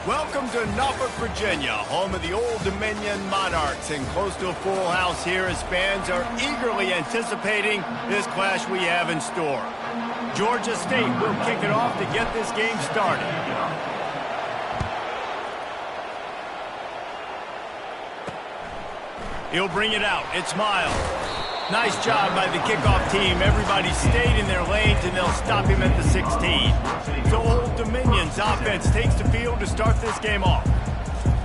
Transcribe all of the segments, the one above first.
Welcome to Norfolk, Virginia, home of the Old Dominion Monarchs, and close to a full house here as fans are eagerly anticipating this clash we have in store. Georgia State will kick it off to get this game started. He'll bring it out. It's Miles. Nice job by the kickoff team. Everybody stayed in their lanes, and they'll stop him at the 16. So Old Dominion's offense takes the field to start this game off.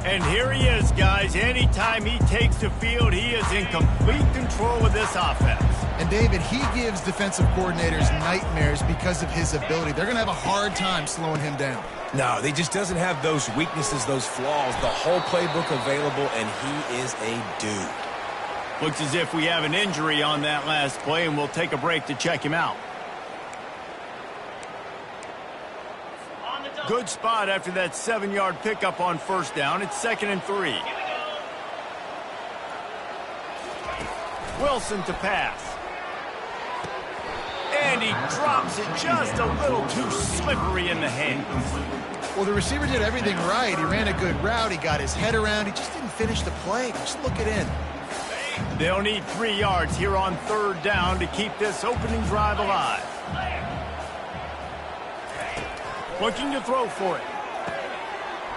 And here he is, guys. Anytime he takes the field, he is in complete control of this offense. And, David, he gives defensive coordinators nightmares because of his ability. They're going to have a hard time slowing him down. No, he just doesn't have those weaknesses, those flaws, the whole playbook available, and he is a dude. Looks as if we have an injury on that last play, and we'll take a break to check him out. Good spot after that 7-yard pickup on first down. It's 2nd and 3. Wilson to pass. And he drops it just a little too slippery in the hands. Well, the receiver did everything right. He ran a good route. He got his head around. He just didn't finish the play. Just look it in. They'll need 3 yards here on 3rd down to keep this opening drive alive. Looking to throw for it.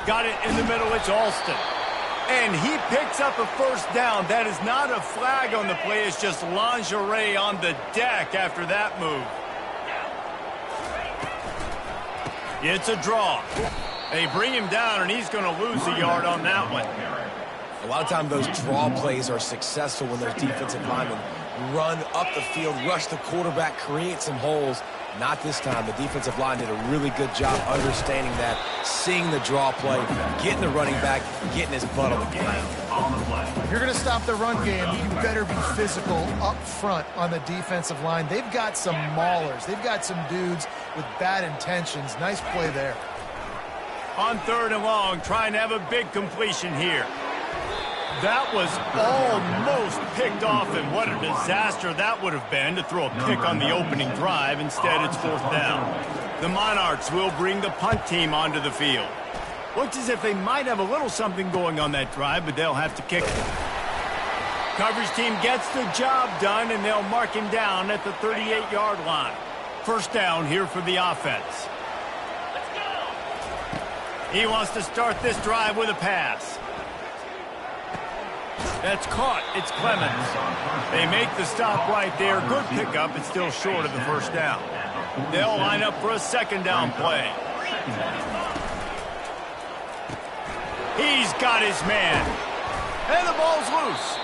Got it in the middle. It's Alston. And he picks up a first down. That is not a flag on the play. It's just lingerie on the deck after that move. It's a draw. They bring him down, and he's going to lose a yard on that one. A lot of times those draw plays are successful when those defensive linemen run up the field, rush the quarterback, create some holes. Not this time. The defensive line did a really good job understanding that, seeing the draw play, getting the running back, getting his butt on the game. If you're going to stop the run game, you better be physical up front on the defensive line. They've got some maulers. They've got some dudes with bad intentions. Nice play there. On 3rd and long, trying to have a big completion here. That was almost picked off, and what a disaster that would have been to throw a pick on the opening drive. Instead, it's 4th down. The Monarchs will bring the punt team onto the field. Looks as if they might have a little something going on that drive, but they'll have to kick it. Coverage team gets the job done, and they'll mark him down at the 38-yard line. 1st down here for the offense. He wants to start this drive with a pass. That's caught. It's Clemens. They make the stop right there. Good pickup. It's still short of the 1st down. They'll line up for a 2nd down play. He's got his man. And the ball's loose.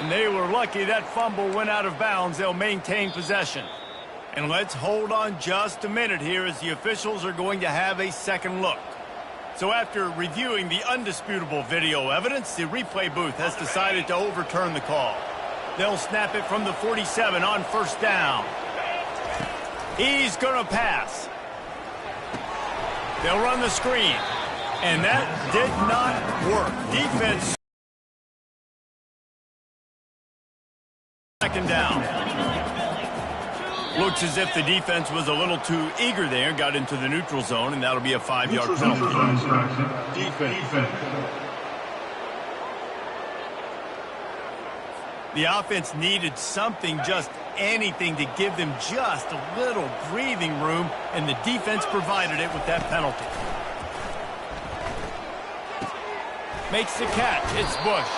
And they were lucky that fumble went out of bounds. They'll maintain possession. And let's hold on just a minute here as the officials are going to have a second look. So after reviewing the undisputable video evidence, the replay booth has decided to overturn the call. They'll snap it from the 47 on 1st down. He's going to pass. They'll run the screen. And that did not work. Defense. 2nd down. Looks as if the defense was a little too eager there, got into the neutral zone, and that'll be a 5-yard penalty. Defense. The offense needed something, just anything, to give them just a little breathing room, and the defense provided it with that penalty. Makes the catch. It's Bush.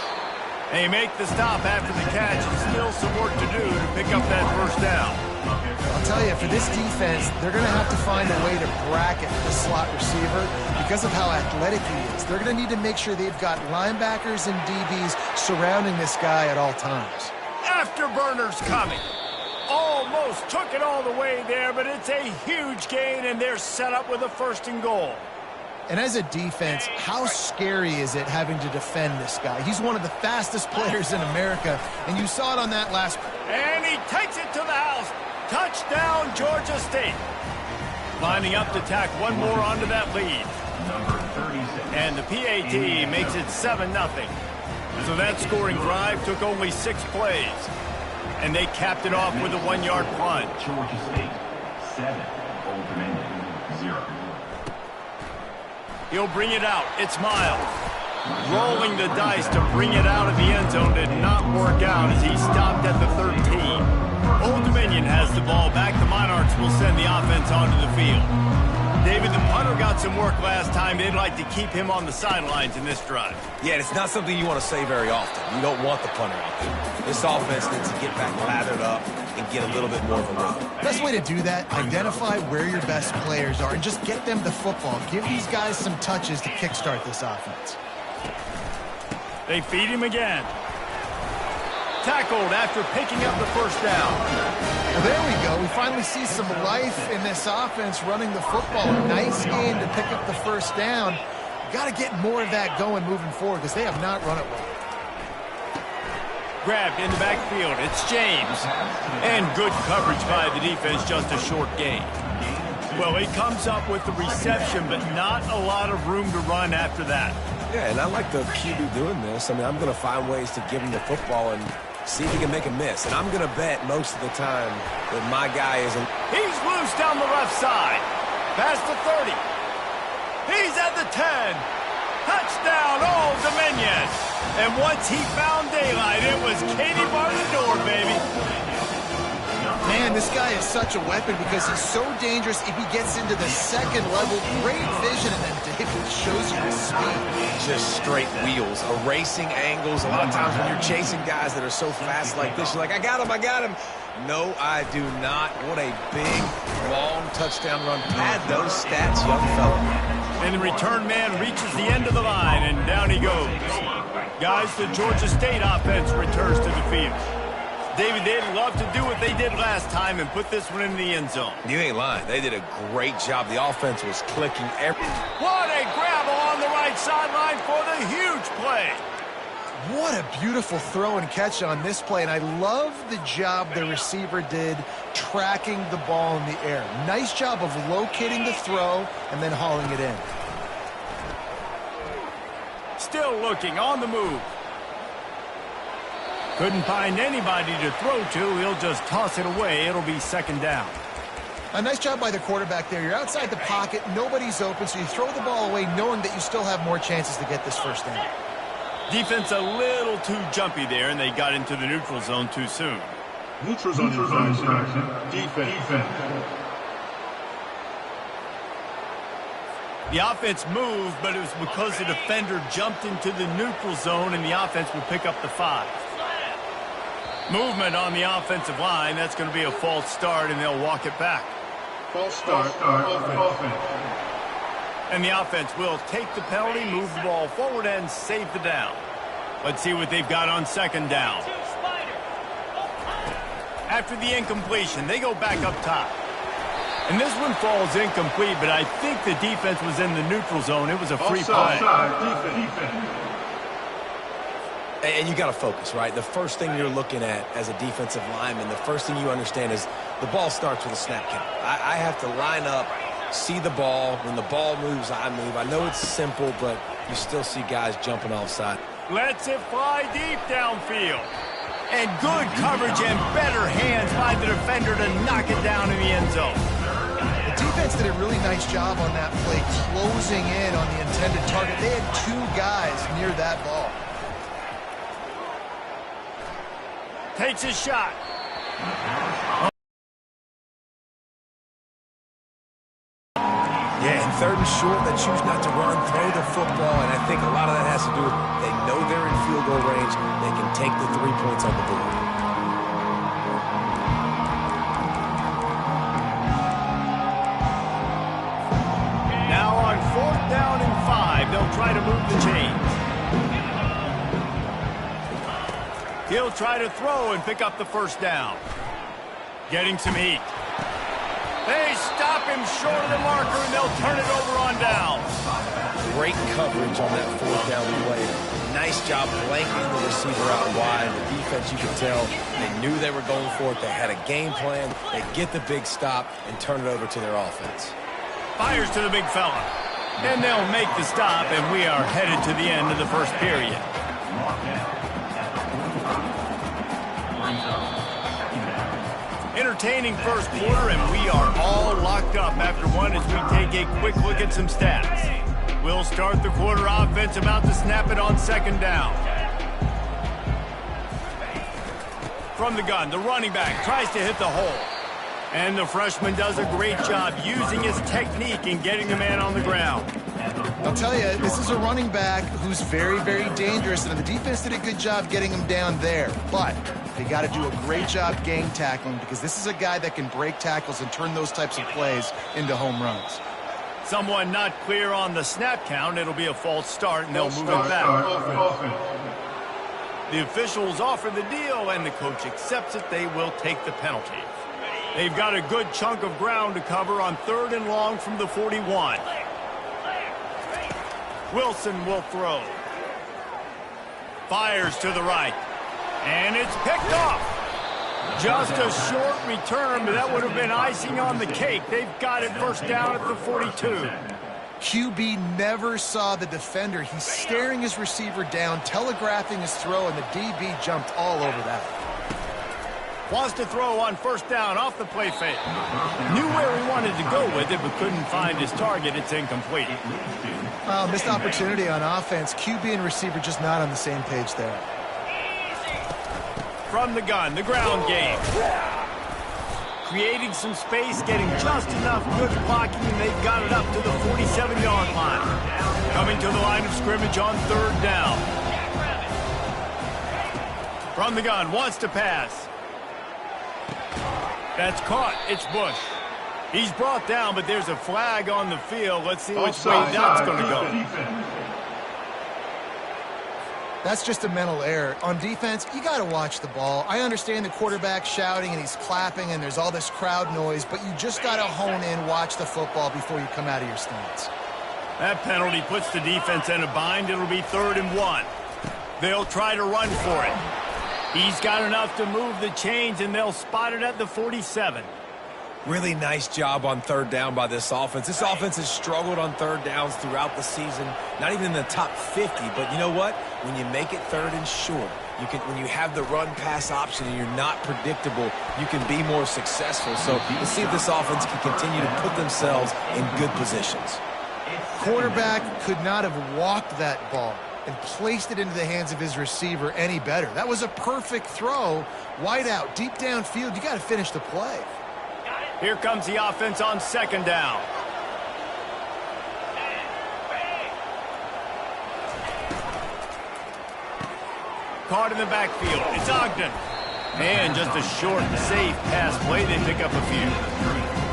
They make the stop after the catch, and still some work to do to pick up that 1st down. I'll tell you, for this defense, they're going to have to find a way to bracket the slot receiver because of how athletic he is. They're going to need to make sure they've got linebackers and DBs surrounding this guy at all times. Afterburners coming. Almost took it all the way there, but it's a huge gain, and they're set up with a 1st and goal. And as a defense, how scary is it having to defend this guy? He's one of the fastest players in America, and you saw it on that last. And he takes it to the house. Touchdown, Georgia State. Lining up to tack one more onto that lead. And the PAT makes it 7-0. So that scoring drive took only 6 plays. And they capped it off with a 1-yard punt. Georgia State, 7, Old Dominion, 0. He'll bring it out. It's Miles. Rolling the dice to bring it out of the end zone did not work out as he stopped at the 13. Old Dominion has the ball back. The Monarchs will send the offense onto the field. David, the punter got some work last time. They'd like to keep him on the sidelines in this drive. Yeah, it's not something you want to say very often. You don't want the punter out there. This offense needs to get back lathered up and get a little bit more of a rhythm. Best way to do that, identify where your best players are and just get them the football. Give these guys some touches to kickstart this offense. They feed him again. Tackled after picking up the first down. Well, there we go. We finally see some life in this offense running the football. Nice game to pick up the first down. Got to get more of that going moving forward because they have not run it well. Grabbed in the backfield. It's James. And good coverage by the defense, just a short gain. Well, he comes up with the reception, but not a lot of room to run after that. Yeah, and I like the QB doing this. I mean, I'm going to find ways to give him the football and see if he can make a miss. And I'm going to bet most of the time that my guy isn't. He's loose down the left side. Past the 30. He's at the 10. Touchdown, Old Dominion. And once he found daylight, it was Katie bar the door, baby. Man, this guy is such a weapon because he's so dangerous if he gets into the second level. Great vision, and then David shows you his speed. Just straight wheels, erasing angles. A lot of times when you're chasing guys that are so fast like this, you're like, I got him, I got him. No, I do not. What a big, long touchdown run. Pad those stats, young fella. And the return man reaches the end of the line, and down he goes. Guys, the Georgia State offense returns to the field. David, they'd love to do what they did last time and put this one in the end zone. You ain't lying. They did a great job. The offense was clicking every. What a grab along the right sideline for the huge play. What a beautiful throw and catch on this play, and I love the job the receiver did tracking the ball in the air. Nice job of locating the throw and then hauling it in. Still looking on the move. Couldn't find anybody to throw to. He'll just toss it away. It'll be second down. A nice job by the quarterback there. You're outside the pocket. Nobody's open, so you throw the ball away knowing that you still have more chances to get this first down. Defense a little too jumpy there, and they got into the neutral zone too soon. Neutral zone infraction. Defense. The offense moved, but it was because the defender jumped into the neutral zone, and the offense will pick up the 5. Movement on the offensive line. That's going to be a false start, and they'll walk it back. False start. Offense. And the offense will take the penalty, move the ball forward, and save the down. Let's see what they've got on second down. After the incompletion, they go back up top. And this one falls incomplete, but I think the defense was in the neutral zone. It was a free play. Defense. And you got to focus, right? The first thing you're looking at as a defensive lineman, the first thing you understand is the ball starts with a snap count. I have to line up, see the ball. When the ball moves, I move. I know it's simple, but you still see guys jumping offside. Lets it fly deep downfield. And good coverage and better hands by the defender to knock it down in the end zone. The defense did a really nice job on that play, closing in on the intended target. They had 2 guys near that ball. Takes his shot. Yeah, and third and short, they choose not to run, throw the football, and I think a lot of that has to do with they know they're in field goal range. They can take the 3 points on the board. Now on 4th down and 5, they'll try to move the chains. He'll try to throw and pick up the first down. Getting some heat. They stop him short of the marker, and they'll turn it over on down. Great coverage on that 4th down play. Nice job blanking the receiver out wide. The defense, you could tell, they knew they were going for it. They had a game plan. They get the big stop and turn it over to their offense. Fires to the big fella. And they'll make the stop, and we are headed to the end of the first period. Entertaining first quarter, and we are all locked up after one as we take a quick look at some stats. We'll start the quarter offense, about to snap it on second down. From the gun, the running back tries to hit the hole. And the freshman does a great job using his technique and getting the man on the ground. I'll tell you, this is a running back who's very, very dangerous, and the defense did a good job getting him down there. But they got to do a great job gang tackling, because this is a guy that can break tackles and turn those types of plays into home runs. Someone not clear on the snap count. It'll be a false start, and they'll move it back. The officials offer the deal, and the coach accepts it. They will take the penalty. They've got a good chunk of ground to cover on 3rd and long from the 41. Wilson will throw. Fires to the right. And it's picked off. Just a short return, but that would have been icing on the cake. They've got it first down at the 42. QB never saw the defender. He's staring his receiver down, telegraphing his throw, and the DB jumped all over that. Wants to throw on first down off the play fake. Knew where he wanted to go with it, but couldn't find his target. It's incomplete. Well, missed opportunity on offense. QB and receiver just not on the same page there. From the gun, the ground game. Creating some space, getting just enough good blocking, and they've got it up to the 47-yard line. Coming to the line of scrimmage on 3rd down. From the gun, wants to pass. That's caught. It's Bush. He's brought down, but there's a flag on the field. Let's see which way that's going to go. That's just a mental error. On defense, you got to watch the ball. I understand the quarterback shouting and he's clapping and there's all this crowd noise, but you just got to hone in, watch the football before you come out of your stance. That penalty puts the defense in a bind. It'll be 3rd and 1. They'll try to run for it. He's got enough to move the chains, and they'll spot it at the 47. Really nice job on 3rd down by this offense. This offense has struggled on 3rd downs throughout the season, not even in the top 50. But you know what? When you make it 3rd and short, when you have the run-pass option and you're not predictable, you can be more successful. So let's see if this offense can continue to put themselves in good positions. Quarterback could not have walked that ball and placed it into the hands of his receiver any better. That was a perfect throw. Wide out, deep downfield. You got to finish the play. Here comes the offense on 2nd down. Caught in the backfield. It's Ogden. And just a short, safe pass play. They pick up a few.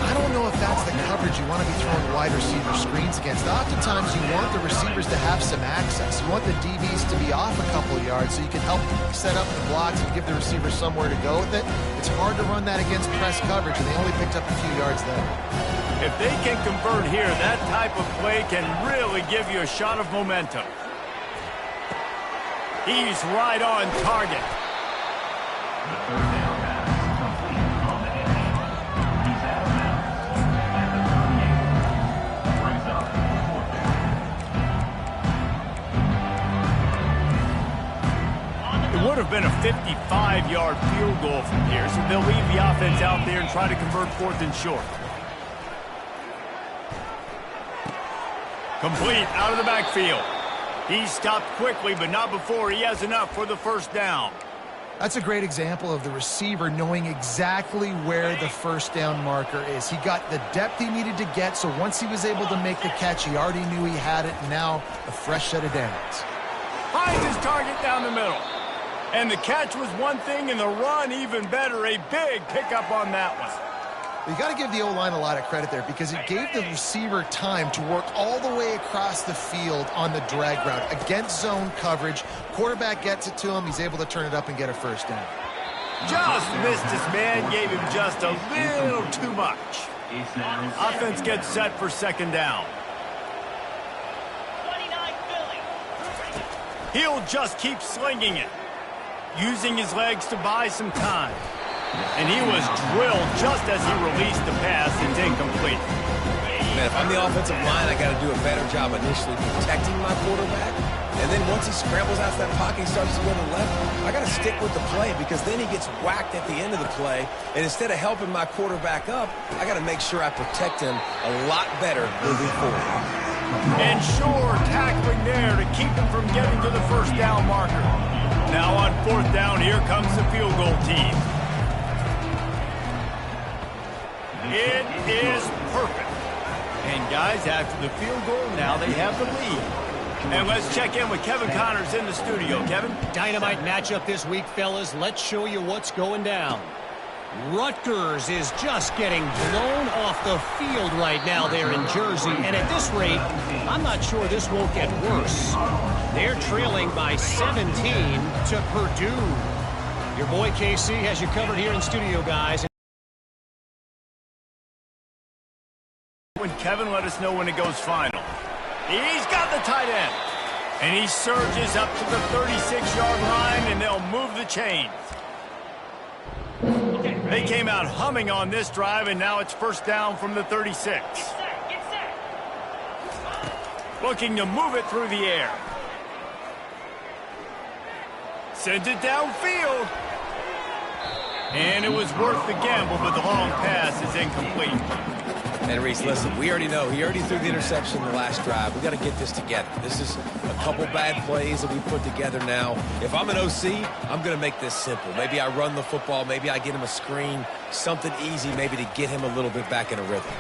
I don't know if that's the coverage you want to be throwing wide receiver screens against. Oftentimes, you want the receivers to have some access. You want the DBs to be off a couple of yards so you can help set up the blocks and give the receiver somewhere to go with it. It's hard to run that against press coverage, and they only picked up a few yards there. If they can convert here, that type of play can really give you a shot of momentum. He's right on target. It would have been a 55-yard field goal from here, so they'll leave the offense out there and try to convert 4th and short. Complete out of the backfield. He stopped quickly, but not before he has enough for the first down. That's a great example of the receiver knowing exactly where the first down marker is. He got the depth he needed to get, so once he was able to make the catch, he already knew he had it, and now a fresh set of downs. Finds his target down the middle. And the catch was one thing, and the run even better. A big pickup on that one. You got to give the O-line a lot of credit there because it gave the receiver time to work all the way across the field on the drag route against zone coverage. Quarterback gets it to him. He's able to turn it up and get a first down. Just missed his man, gave him just a little too much. Offense gets set for 2nd down. He'll just keep slinging it, using his legs to buy some time. And he was drilled just as he released the pass. It's incomplete. Man, if I'm the offensive line, I got to do a better job initially protecting my quarterback. And then once he scrambles out of that pocket and starts to go to the left, I got to stick with the play because then he gets whacked at the end of the play. And instead of helping my quarterback up, I got to make sure I protect him a lot better moving forward. And sure, tackling there to keep him from getting to the first down marker. Now on fourth down, here comes the field goal team. It is perfect. And guys, after the field goal, now they have the lead. And let's check in with Kevin Connors in the studio. Kevin? Dynamite matchup this week, fellas. Let's show you what's going down. Rutgers is just getting blown off the field right now there in Jersey. And at this rate, I'm not sure this won't get worse. They're trailing by 17 to Purdue. Your boy KC has you covered here in studio, guys. When Kevin let us know when it goes final. He's got the tight end. And he surges up to the 36-yard line, and they'll move the chains. They came out humming on this drive, and now it's first down from the 36. Looking to move it through the air. Sends it downfield. And it was worth the gamble, but the long pass is incomplete. And Reese, listen, we already know. He already threw the interception in the last drive. We got to get this together. This is a couple bad plays that we put together now. If I'm an OC, I'm going to make this simple. Maybe I run the football. Maybe I get him a screen. Something easy maybe to get him a little bit back in a rhythm.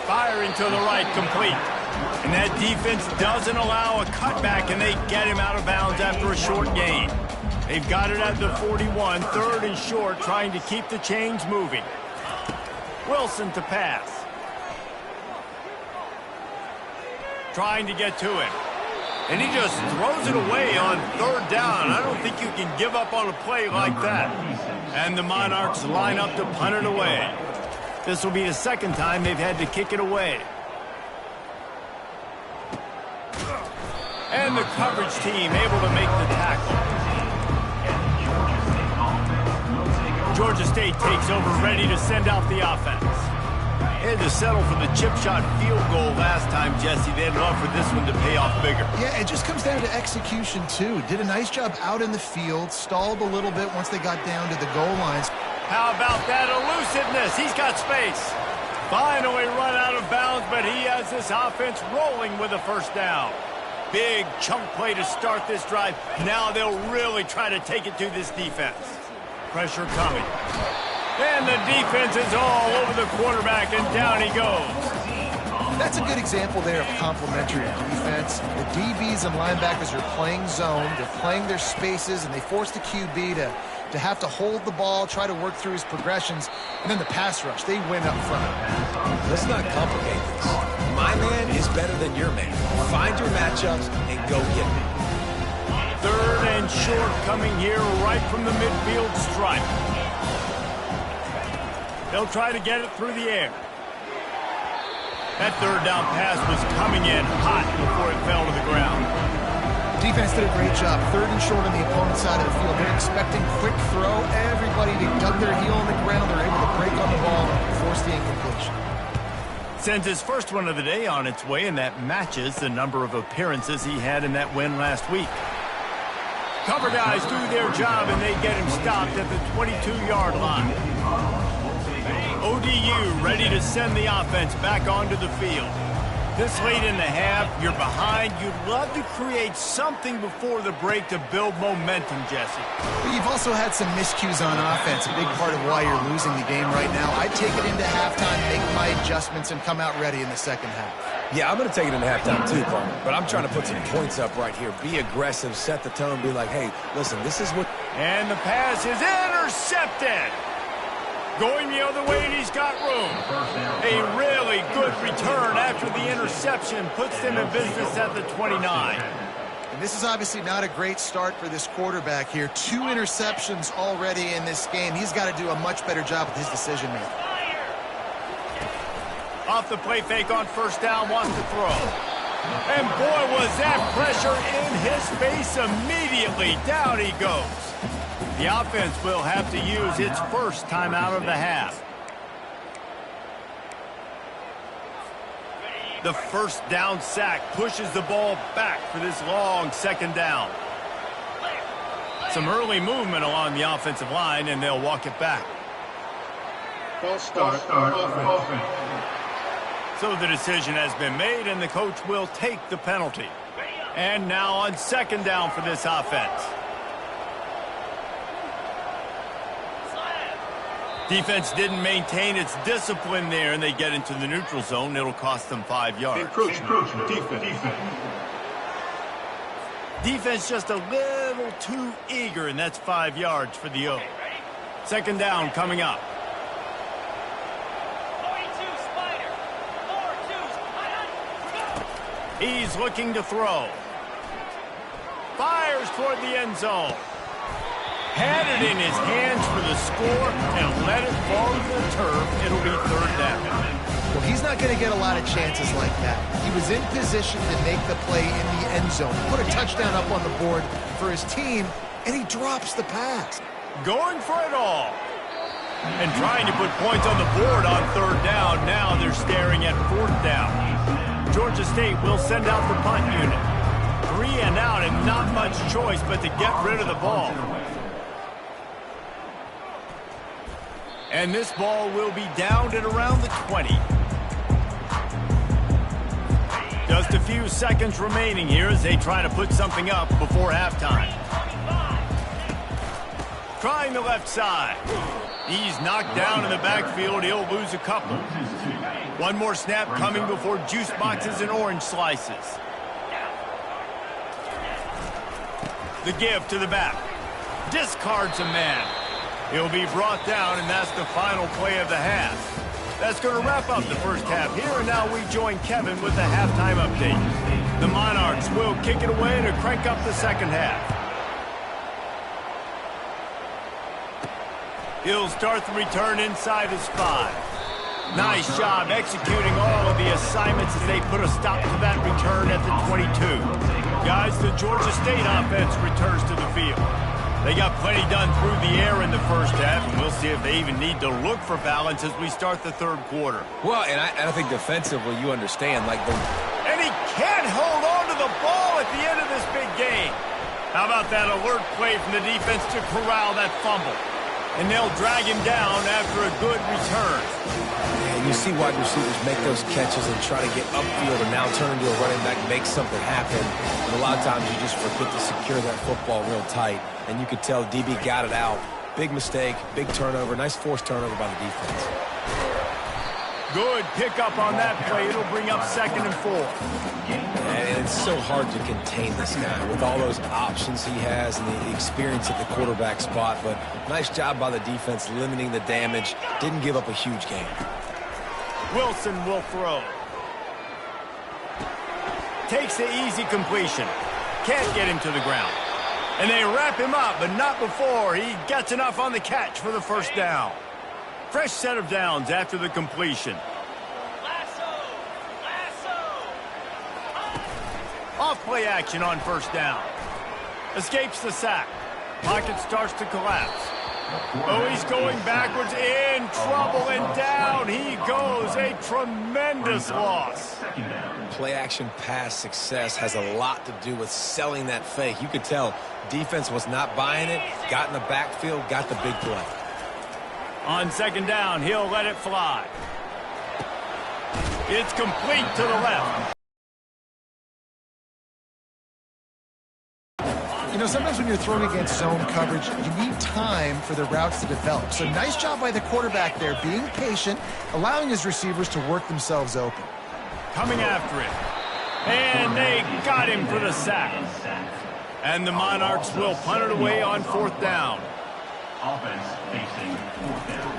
Firing to the right, complete. And that defense doesn't allow a cutback, and they get him out of bounds after a short gain. They've got it at the 41, third and short, trying to keep the chains moving. Wilson to pass. Trying to get to it. And he just throws it away on third down. I don't think you can give up on a play like that. And the Monarchs line up to punt it away. This will be the second time they've had to kick it away. And the coverage team able to make the tackle. Georgia State takes over, ready to send out the offense. They had to settle for the chip shot field goal last time, Jesse. They'd love for this one to pay off bigger. Yeah, it just comes down to execution, too. Did a nice job out in the field, stalled a little bit once they got down to the goal lines. How about that elusiveness? He's got space. Finally run out of bounds, but he has this offense rolling with a first down. Big chunk play to start this drive. Now they'll really try to take it to this defense. Pressure coming. And the defense is all over the quarterback, and down he goes. That's a good example there of complementary defense. The DBs and linebackers are playing zone. They're playing their spaces, and they force the QB to have to hold the ball, try to work through his progressions, and then the pass rush. They win up front. Let's not complicate this. My man is better than your man. Find your matchups and go get them. Third and short coming here right from the midfield stripe. They'll try to get it through the air. That third down pass was coming in hot before it fell to the ground. Defense did a great job. Third and short on the opponent's side of the field. They're expecting quick throw. Everybody, they dug their heel on the ground. They're able to break on the ball and force the incompletion. Sends his first one of the day on its way, and that matches the number of appearances he had in that win last week. Cover guys do their job, and they get him stopped at the 22-yard line. ODU ready to send the offense back onto the field. This late in the half, you're behind. You'd love to create something before the break to build momentum, Jesse. But you've also had some miscues on offense, a big part of why you're losing the game right now. I'd take it into halftime, make my adjustments, and come out ready in the second half. Yeah, I'm going to take it into halftime too, Paul. But I'm trying to put some points up right here. Be aggressive, set the tone, be like, hey, listen, this is what... And the pass is intercepted. Going the other way, and he's got room. A really good return after the interception puts them in business at the 29. And this is obviously not a great start for this quarterback here. 2 interceptions already in this game. He's got to do a much better job with his decision-making. Off the play fake on first down, wants to throw. And boy, was that pressure in his face immediately. Down he goes. The offense will have to use its first timeout of the half. The first down sack pushes the ball back for this long second down. Some early movement along the offensive line, and they'll walk it back. False start, offense. So the decision has been made, and the coach will take the penalty. And now on second down for this offense. Defense didn't maintain its discipline there, and they get into the neutral zone. It'll cost them 5 yards. Encroachment. Defense. Defense just a little too eager, and that's 5 yards for the O. Second down coming up. He's looking to throw. Fires toward the end zone. Had it in his hands for the score and let it fall to the turf. It'll be third down. Well, he's not going to get a lot of chances like that. He was in position to make the play in the end zone, put a touchdown up on the board for his team, and he drops the pass. Going for it all. And trying to put points on the board on third down. Now they're staring at fourth down. Georgia State will send out the punt unit. 3 and out, and not much choice but to get rid of the ball. And this ball will be downed at around the 20. Just a few seconds remaining here as they try to put something up before halftime. Trying the left side. He's knocked down in the backfield. He'll lose a couple. One more snap coming before juice boxes and orange slices. The give to the back. Discards a man. He'll be brought down, and that's the final play of the half. That's going to wrap up the first half here, and now we join Kevin with the halftime update. The Monarchs will kick it away to crank up the second half. He'll start the return inside his 5. Nice job executing all of the assignments as they put a stop to that return at the 22. Guys, the Georgia State offense returns to the field. They got plenty done through the air in the first half, and we'll see if they even need to look for balance as we start the third quarter. Well, and I think defensively, you understand, like the... And he can't hold on to the ball at the end of this big game. How about that alert play from the defense to corral that fumble? And they'll drag him down after a good return. And you see wide receivers make those catches and try to get upfield and now turn into a running back, make something happen. And a lot of times you just forget to secure that football real tight. And you could tell DB got it out. Big mistake, big turnover, nice forced turnover by the defense. Good pickup on that play. It'll bring up 2nd and 4. And it's so hard to contain this guy with all those options he has and the experience at the quarterback spot. But nice job by the defense limiting the damage. Didn't give up a huge game. Wilson will throw. Takes the easy completion. Can't get him to the ground. And they wrap him up, but not before he gets enough on the catch for the first down. Fresh set of downs after the completion. Off play action on first down. Escapes the sack. Pocket starts to collapse. Oh, he's going backwards, in trouble, and down he goes. A tremendous loss. Play action pass success has a lot to do with selling that fake. You could tell defense was not buying it, got in the backfield, got the big play. On second down, he'll let it fly. It's complete to the left. You know, sometimes when you're throwing against zone coverage, you need time for the routes to develop. So nice job by the quarterback there, being patient, allowing his receivers to work themselves open. Coming after it. And they got him for the sack. And the Monarchs will punt it away on fourth down. Offense facing fourth down.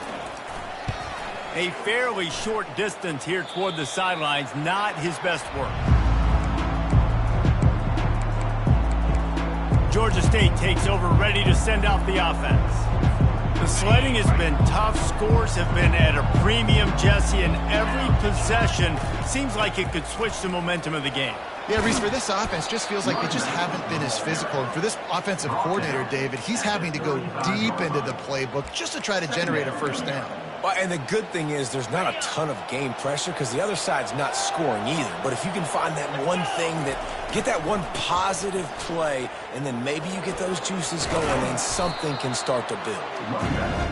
A fairly short distance here toward the sidelines, not his best work. Georgia State takes over, ready to send out the offense. The sledding has been tough. Scores have been at a premium, Jesse, and every possession seems like it could switch the momentum of the game. Yeah, Reese, for this offense, just feels like they just haven't been as physical. And for this offensive coordinator, David, he's having to go deep into the playbook just to try to generate a first down. Well, and the good thing is there's not a ton of game pressure because the other side's not scoring either. But if you can find that one thing get that one positive play, and then maybe you get those juices going, and something can start to build.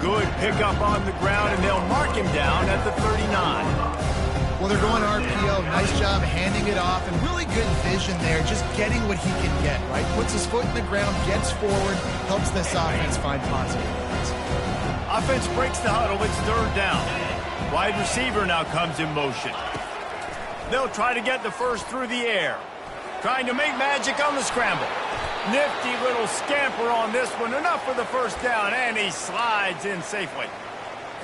Good pickup on the ground, and they'll mark him down at the 39. Well, they're going RPO. Nice job handing it off, and really good vision there, just getting what he can get, right? Puts his foot in the ground, gets forward, helps this offense find positive points. Offense breaks the huddle. It's third down. Wide receiver now comes in motion. They'll try to get the first through the air. Trying to make magic on the scramble. Nifty little scamper on this one. Enough for the first down, and he slides in safely.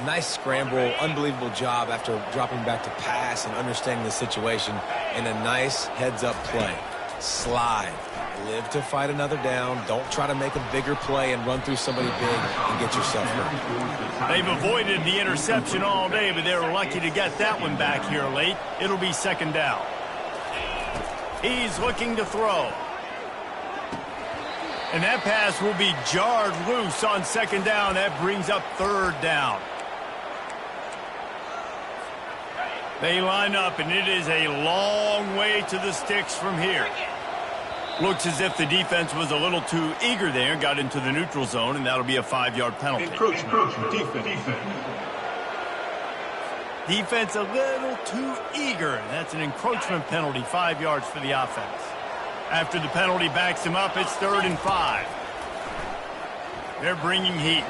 Nice scramble, unbelievable job after dropping back to pass and understanding the situation, and a nice heads-up play. Slide. Live to fight another down. Don't try to make a bigger play and run through somebody big and get yourself hurt. They've avoided the interception all day, but they were lucky to get that one back here late. It'll be second down. He's looking to throw. And that pass will be jarred loose on second down. That brings up third down. They line up, and it is a long way to the sticks from here. Looks as if the defense was a little too eager there, got into the neutral zone, and that'll be a 5-yard penalty. Encroachment. Defense. Defense a little too eager. That's an encroachment penalty, 5 yards for the offense. After the penalty backs him up, it's 3rd and 5. They're bringing heat.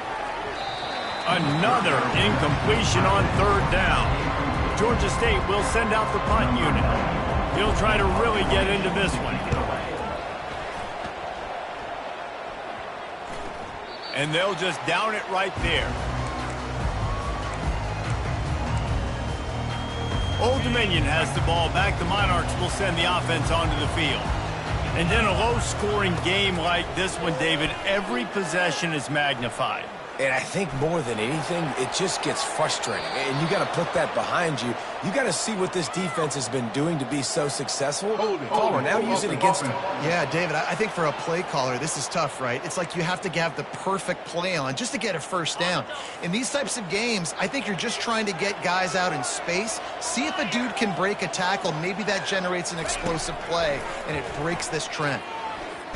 Another incompletion on 3rd down. Georgia State will send out the punt unit. He'll try to really get into this one. And they'll just down it right there. Old Dominion has the ball back. The Monarchs will send the offense onto the field. And in a low-scoring game like this one, David, every possession is magnified. And I think more than anything, it just gets frustrating. And you got to put that behind you. You got to see what this defense has been doing to be so successful. Caller, now use it against them. Yeah, David, I think for a play caller, this is tough, right? It's like you have to have the perfect play on just to get a first down. In these types of games, I think you're just trying to get guys out in space, see if a dude can break a tackle. Maybe that generates an explosive play, and it breaks this trend.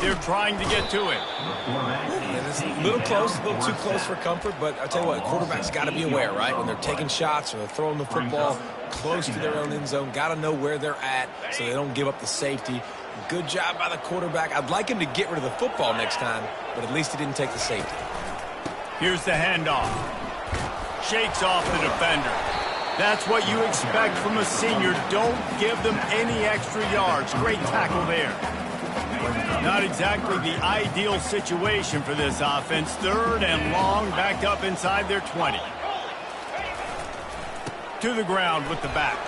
They're trying to get to it. Yeah, it's a little close, a little too close for comfort, but I tell you what, quarterback's got to be aware, right? When they're taking shots or they're throwing the football close to their own end zone, got to know where they're at so they don't give up the safety. Good job by the quarterback. I'd like him to get rid of the football next time, but at least he didn't take the safety. Here's the handoff. Shakes off the defender. That's what you expect from a senior. Don't give them any extra yards. Great tackle there. Not exactly the ideal situation for this offense. 3rd and long, back up inside their 20. To the ground with the back.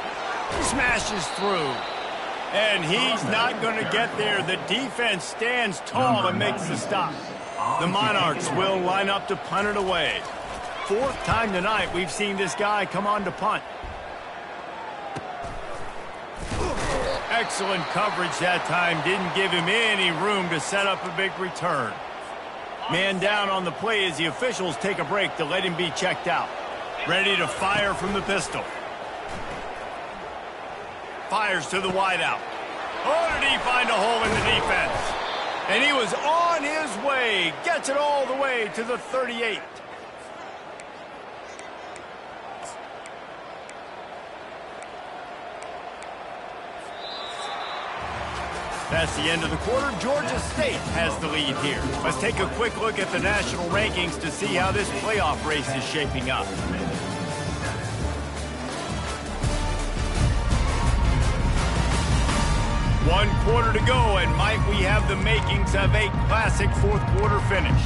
Smashes through. And he's not going to get there. The defense stands tall and makes the stop. The Monarchs will line up to punt it away. 4th time tonight we've seen this guy come on to punt. Excellent coverage that time. Didn't give him any room to set up a big return. Man down on the play as the officials take a break to let him be checked out. Ready to fire from the pistol. Fires to the wideout. Oh, did he find a hole in the defense? And he was on his way. Gets it all the way to the 38. That's the end of the quarter. Georgia State has the lead here. Let's take a quick look at the national rankings to see how this playoff race is shaping up. One quarter to go, and might we have the makings of a classic 4th quarter finish.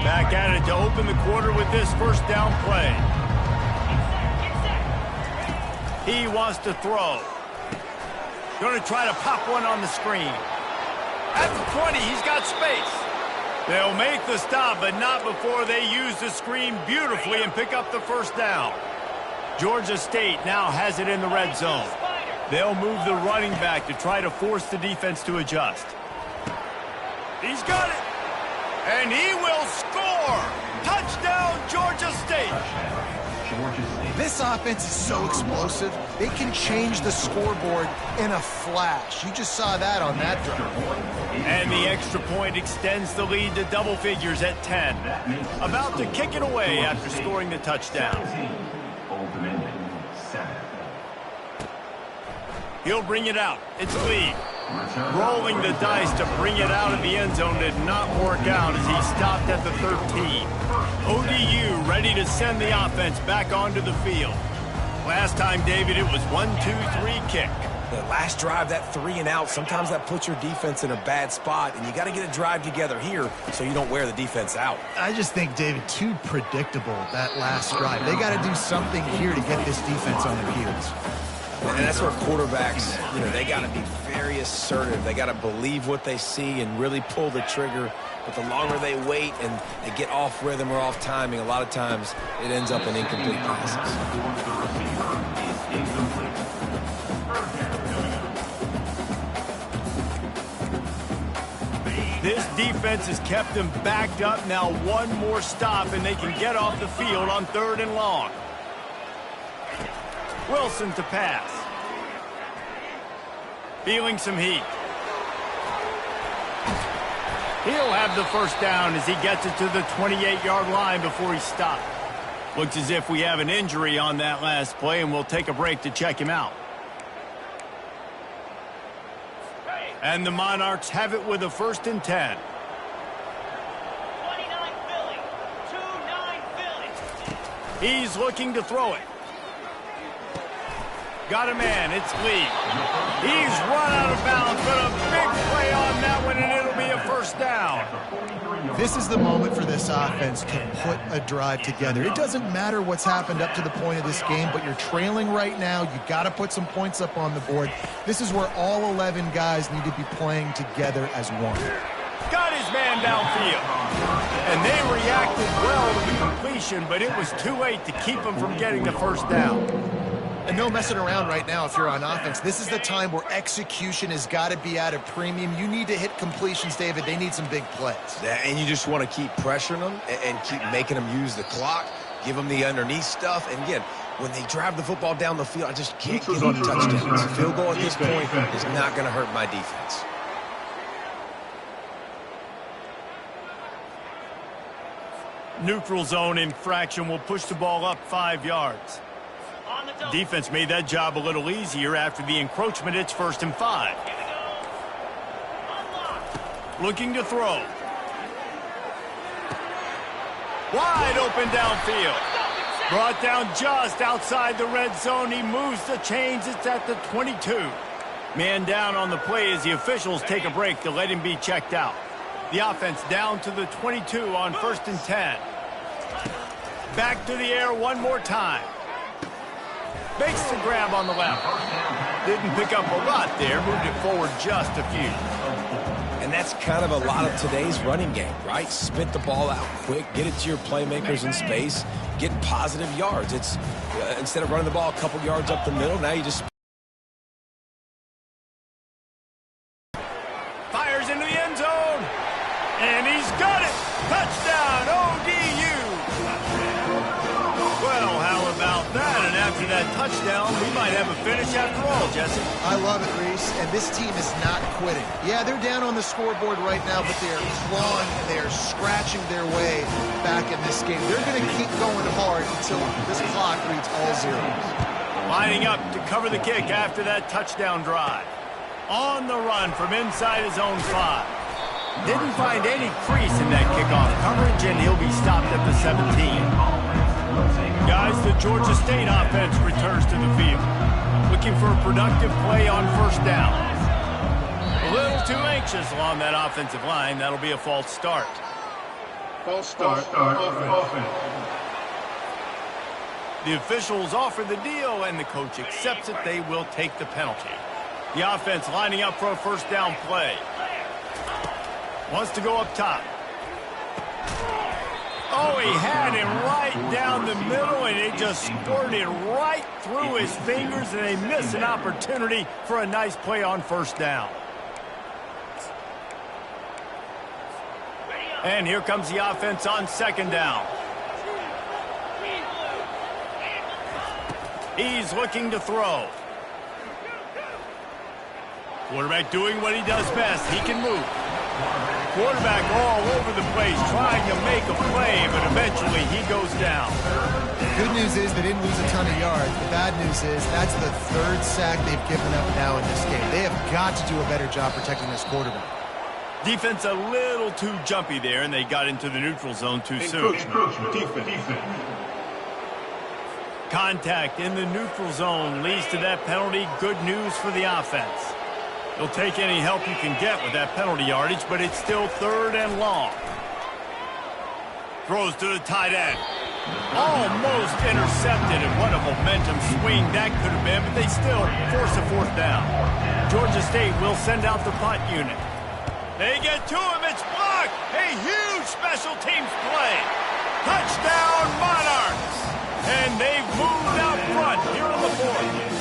Back at it to open the quarter with this first down play. He wants to throw. Going to try to pop one on the screen. At the 20, he's got space. They'll make the stop, but not before they use the screen beautifully and pick up the first down. Georgia State now has it in the red zone. They'll move the running back to try to force the defense to adjust. He's got it. And he will score. Touchdown, Georgia State. This offense is so explosive, they can change the scoreboard in a flash. You just saw that on that drive. And the extra point extends the lead to double figures at 10. About to kick it away after scoring the touchdown. He'll bring it out. It's Lee. Rolling the dice to bring it out of the end zone did not work out as he stopped at the 13. ODU ready to send the offense back onto the field. Last time, David, it was 1-2-3 kick. The last drive, that 3 and out, sometimes that puts your defense in a bad spot, and you got to get a drive together here so you don't wear the defense out. I just think, David, too predictable, that last drive. They got to do something here to get this defense on their heels. And that's where quarterbacks, they got to be very assertive. They got to believe what they see and really pull the trigger. But the longer they wait and they get off rhythm or off timing, a lot of times it ends up in incomplete passes. This defense has kept them backed up. Now one more stop and they can get off the field on 3rd and long. Wilson to pass. Feeling some heat. He'll have the first down as he gets it to the 28-yard line before he stopped. Looks as if we have an injury on that last play, and we'll take a break to check him out. And the Monarchs have it with a 1st and 10. 29 Philly. 2-9 Philly. He's looking to throw it. Got a man. It's Lee. He's run out of bounds, but a big play on that one, and it'll be a 1st down. This is the moment for this offense to put a drive together. It doesn't matter what's happened up to the point of this game, but you're trailing right now. You got to put some points up on the board. This is where all 11 guys need to be playing together as one. Got his man downfield. And they reacted well to the completion, but it was too late to keep him from getting the 1st down. And no messing around right now if you're on offense. This is the time where execution has got to be at a premium. You need to hit completions, David. They need some big plays. Yeah, and you just want to keep pressuring them and keep making them use the clock, give them the underneath stuff. And again, when they drive the football down the field, I just can't give them touchdowns. A field goal at this point is not going to hurt my defense. Neutral zone infraction will push the ball up 5 yards. Defense made that job a little easier after the encroachment. It's 1st and 5. Looking to throw. Wide open downfield. Brought down just outside the red zone. He moves the chains. It's at the 22. Man down on the play as the officials take a break to let him be checked out. The offense down to the 22 on 1st and 10. Back to the air one more time. Makes the grab on the left. Didn't pick up a lot there. Moved it forward just a few. And that's kind of a lot of today's running game, right? Spit the ball out quick, get it to your playmakers in space, get positive yards. It's instead of running the ball a couple yards up the middle, now you just fires into the end zone. And he's got it. Touchdown, ODU. Well, how about that? And after that touchdown, we might have a finish after all, Jesse. I love it, Reese, and this team is not quitting. Yeah, they're down on the scoreboard right now, but they're clawing, they're scratching their way back in this game. They're going to keep going hard until this clock reads all zeros. Lining up to cover the kick after that touchdown drive. On the run from inside his own 5. Didn't find any crease in that kickoff coverage, and he'll be stopped at the 17. Guys, the Georgia State offense returns to the field. Looking for a productive play on 1st down. A little too anxious along that offensive line. That'll be a false start. False start. Offense. The officials offer the deal, and the coach accepts it. They will take the penalty. The offense lining up for a 1st down play. Wants to go up top. Oh, he had him right down the middle, and it just squirted right through his fingers, and they miss an opportunity for a nice play on 1st down. And here comes the offense on 2nd down. He's looking to throw. Quarterback doing what he does best. He can move. Quarterback all over the place trying to make a play, but eventually he goes down. The good news is they didn't lose a ton of yards. The bad news is that's the third sack they've given up now in this game. They have got to do a better job protecting this quarterback. Defense a little too jumpy there, and they got into the neutral zone too soon. Defense. Contact in the neutral zone leads to that penalty. Good news for the offense. You'll take any help you can get with that penalty yardage, but it's still 3rd and long. Throws to the tight end. Almost intercepted, and what a momentum swing that could have been, but they still force a 4th down. Georgia State will send out the punt unit. They get to him. It's blocked. A huge special teams play. Touchdown, Monarchs. And they've moved out front here on the 4th.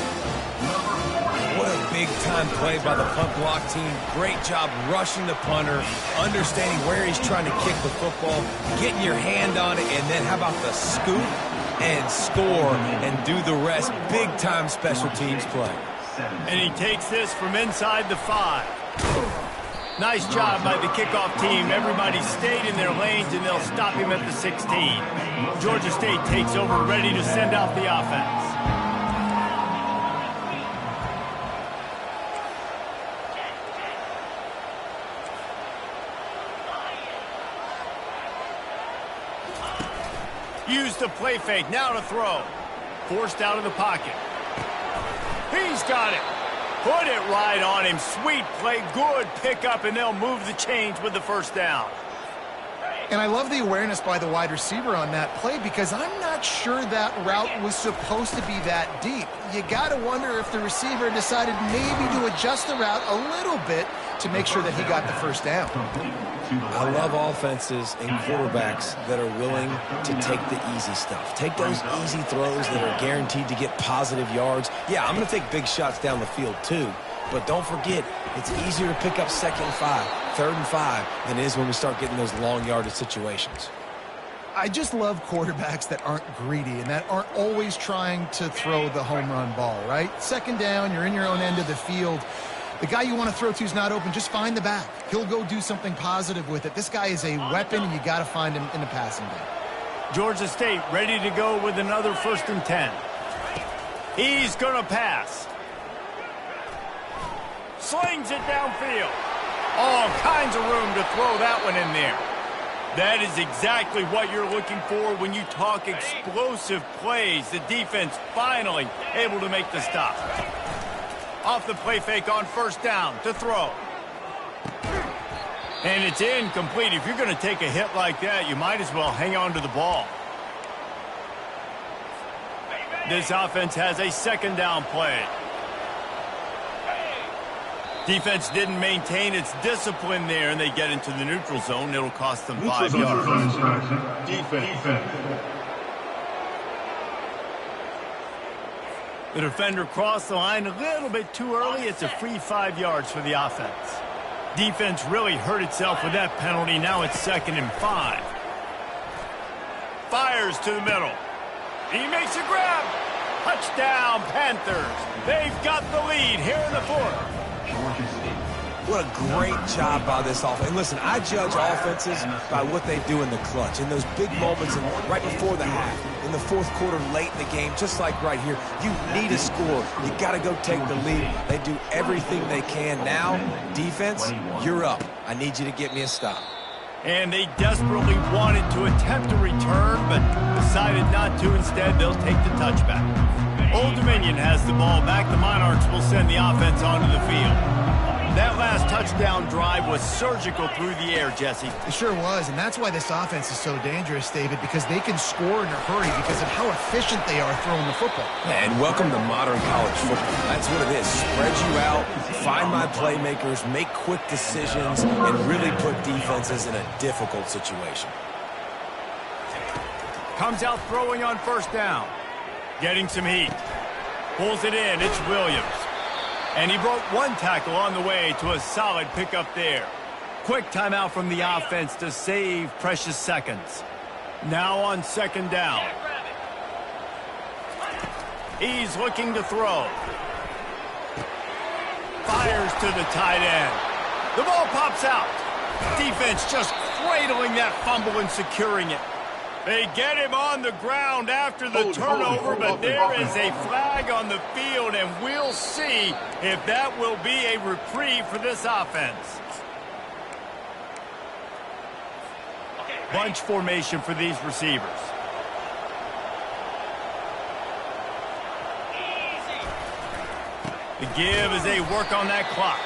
What a big-time play by the punt block team. Great job rushing the punter, understanding where he's trying to kick the football, getting your hand on it, and then how about the scoop and score and do the rest. Big-time special teams play. And he takes this from inside the 5. Nice job by the kickoff team. Everybody stayed in their lanes, and they'll stop him at the 16. Georgia State takes over, ready to send out the offense. Use the play fake, now to throw. Forced out of the pocket. He's got it. Put it right on him. Sweet play, good pickup, and they'll move the chains with the 1st down. And I love the awareness by the wide receiver on that play because I'm not sure that route was supposed to be that deep. You got to wonder if the receiver decided maybe to adjust the route a little bit to make sure that he got the 1st down. I love offenses and quarterbacks that are willing to take the easy stuff. Take those easy throws that are guaranteed to get positive yards. Yeah, I'm going to take big shots down the field too. But don't forget, it's easier to pick up 2nd and 5, 3rd and 5 than it is when we start getting those long yardage situations. I just love quarterbacks that aren't greedy and that aren't always trying to throw the home run ball, right? 2nd down, you're in your own end of the field. The guy you want to throw to is not open. Just find the back. He'll go do something positive with it. This guy is a weapon, and you got to find him in the passing game. Georgia State ready to go with another 1st and 10. He's going to pass. Slings it downfield. All kinds of room to throw that one in there. That is exactly what you're looking for when you talk explosive plays. The defense finally able to make the stop. Off the play fake on 1st down to throw. And it's incomplete. If you're going to take a hit like that, you might as well hang on to the ball. This offense has a 2nd down play. Defense didn't maintain its discipline there, and they get into the neutral zone. It'll cost them 5 yards. Defense. The defender crossed the line a little bit too early. It's a free 5 yards for the offense. Defense really hurt itself with that penalty. Now it's 2nd and 5. Fires to the middle. He makes a grab. Touchdown, Panthers. They've got the lead here in the 4th. What a great job by this offense. And listen, I judge offenses by what they do in the clutch, in those big moments and right before the half, in the 4th quarter, late in the game, just like right here. You need a score. You got to go take the lead. They do everything they can. Now, defense, you're up. I need you to get me a stop. And they desperately wanted to attempt a return, but decided not to. Instead, they'll take the touchback. Old Dominion has the ball back. The Monarchs will send the offense onto the field. That last touchdown drive was surgical through the air, Jesse. It sure was, and that's why this offense is so dangerous, David, because they can score in a hurry because of how efficient they are throwing the football. And welcome to modern college football. That's what it is. Spread you out, find my playmakers, make quick decisions, and really put defenses in a difficult situation. Comes out throwing on 1st down. Getting some heat. Pulls it in. It's Williams. And he broke one tackle on the way to a solid pickup there. Quick timeout from the offense to save precious seconds. Now on 2nd down. He's looking to throw. Fires to the tight end. The ball pops out. Defense just cradling that fumble and securing it. They get him on the ground after the turnover, but there is a flag on the field, and we'll see if that will be a reprieve for this offense. Bunch formation for these receivers. The give as they work on that clock.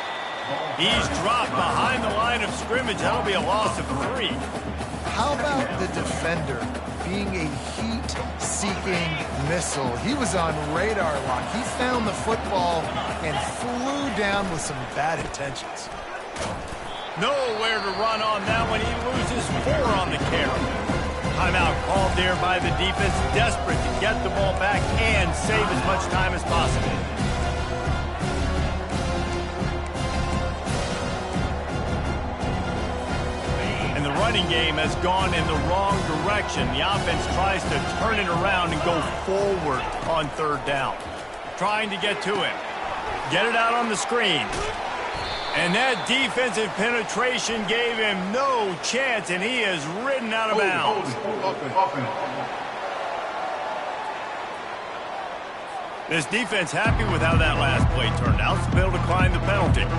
He's dropped behind the line of scrimmage. That'll be a loss of 3. How about the defender being a heat-seeking missile? He was on radar lock. He found the football and flew down with some bad intentions. Nowhere to run on that one. He loses 4 on the carry. Timeout called there by the defense, desperate to get the ball back and save as much time as possible. The running game has gone in the wrong direction. The offense tries to turn it around and go forward on 3rd down. Trying to get to him. Get it out on the screen. And that defensive penetration gave him no chance, and he is ridden out of bounds. This defense happy with how that last play turned out, so they'll decline the penalty.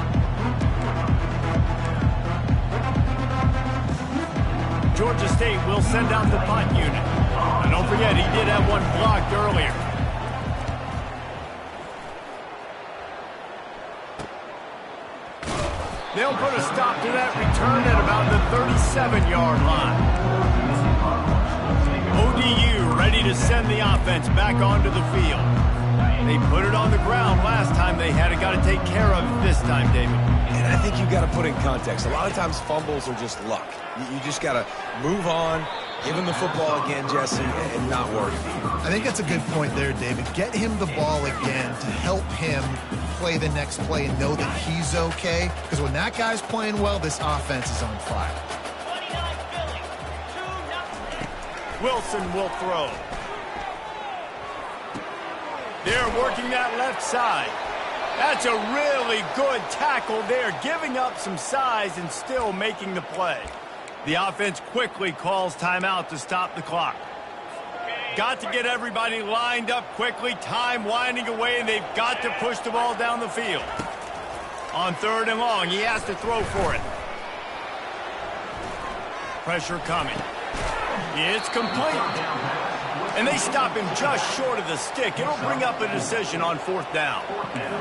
Georgia State will send out the punt unit. And don't forget, he did have one blocked earlier. They'll put a stop to that return at about the 37-yard line. ODU ready to send the offense back onto the field. They put it on the ground last time. They had it, got to take care of it this time, David. And I think you've got to put in context. A lot of times fumbles are just luck. You just got to move on, give him the football again, Jesse, and not worry. I think that's a good point there, David. Get him the ball again to help him play the next play and know that he's okay. Because when that guy's playing well, this offense is on fire. Wilson will throw. They're working that left side. That's a really good tackle there, giving up some size and still making the play. The offense quickly calls timeout to stop the clock. Got to get everybody lined up quickly, time winding away, and they've got to push the ball down the field. On 3rd and long, he has to throw for it. Pressure coming. It's complete. And they stop him just short of the stick. It'll bring up a decision on 4th down.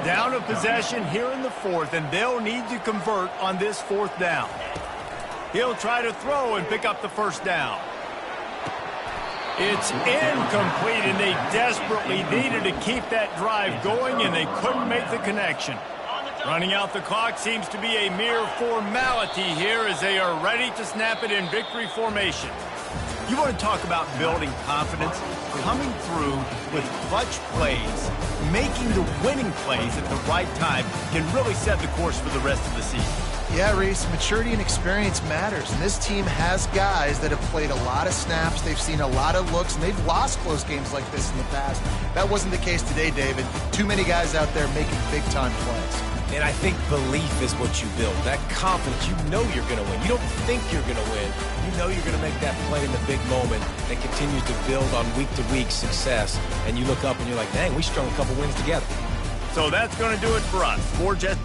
Down of possession here in the 4th, and they'll need to convert on this 4th down. He'll try to throw and pick up the 1st down. It's incomplete, and they desperately needed to keep that drive going, and they couldn't make the connection. Running out the clock seems to be a mere formality here as they are ready to snap it in victory formation. You want to talk about building confidence? Coming through with clutch plays, making the winning plays at the right time can really set the course for the rest of the season. Yeah, Reese, maturity and experience matters, and this team has guys that have played a lot of snaps, they've seen a lot of looks, and they've lost close games like this in the past. That wasn't the case today, David. Too many guys out there making big-time plays. And I think belief is what you build. That confidence, you know you're going to win. You don't think you're going to win. You know you're going to make that play in the big moment that continues to build on week-to-week success. And you look up and you're like, dang, we strung a couple wins together. So that's going to do it for us. For Jets.